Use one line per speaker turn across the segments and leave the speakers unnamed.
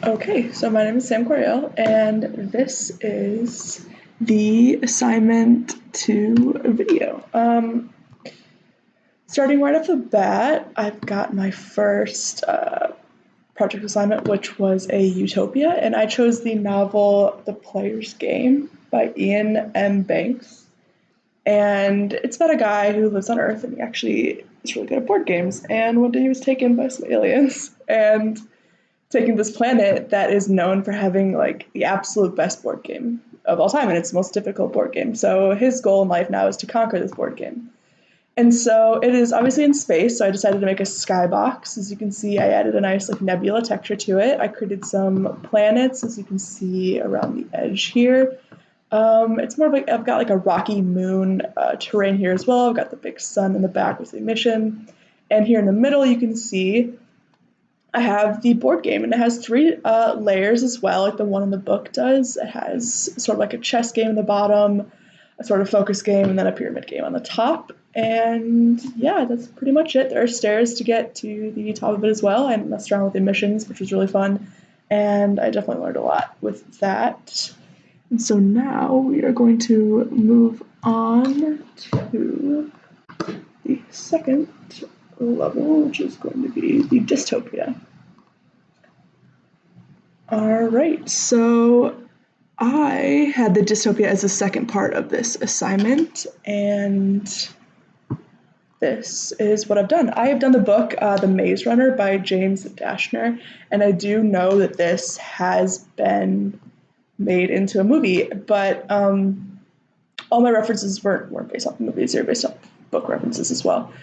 Okay, so my name is Sam Coriel, and this is the assignment to a video. Starting right off the bat, I've got my first project assignment, which was a utopia, and I chose the novel The Player's Game by Ian M. Banks. And it's about a guy who lives on Earth, and he actually is really good at board games. And one day he was taken by some aliens, and taking this planet that is known for having like the absolute best board game of all time, and it's the most difficult board game. So his goal in life now is to conquer this board game. And so it is obviously in space, so I decided to make a skybox. As you can see, I added a nice like nebula texture to it. I created some planets, as you can see around the edge here. It's more of like I've got like a rocky moon terrain here as well. I've got the big sun in the back with the mission. And here in the middle, you can see I have the board game, and it has three layers as well, like the one in the book does. It has sort of like a chess game in the bottom, a sort of focus game, and then a pyramid game on the top. And yeah, that's pretty much it. There are stairs to get to the top of it as well. I messed around with the missions, which was really fun, and I definitely learned a lot with that. And so now we are going to move on to the second level, which is going to be the dystopia. All right, so I had the dystopia as the second part of this assignment, and this is what I've done. I have done the book The Maze Runner by James Dashner, and I do know that this has been made into a movie, but all my references weren't based off the movies, they were based off book references as well.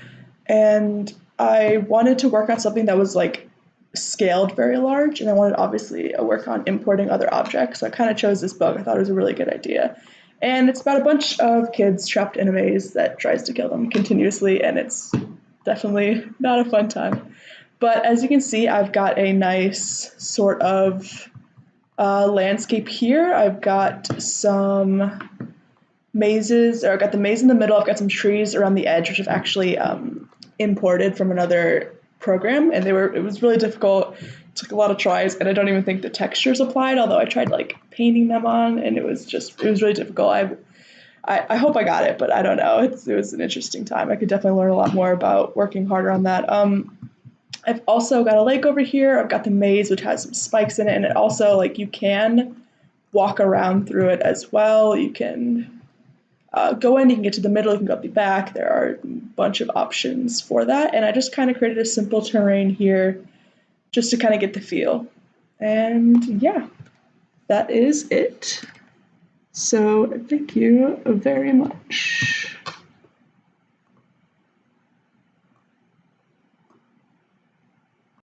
And I wanted to work on something that was like scaled very large, and I wanted obviously a work on importing other objects. So I kind of chose this book. I thought it was a really good idea. And it's about a bunch of kids trapped in a maze that tries to kill them continuously, and it's definitely not a fun time. But as you can see, I've got a nice sort of landscape here. I've got some mazes, or I've got the maze in the middle. I've got some trees around the edge, which I've actually imported from another program, and it was really difficult. It took a lot of tries, and I don't even think the textures applied, although I tried like painting them on, and it was really difficult. I hope I got it, but I don't know. It was an interesting time. I could definitely learn a lot more about working harder on that. I've also got a lake over here. I've got the maze, which has some spikes in it, and it also like you can walk around through it as well. You can go in, you can get to the middle, you can go up the back. There are a bunch of options for that. And I just kind of created a simple terrain here just to kind of get the feel. And yeah, that is it. So thank you very much.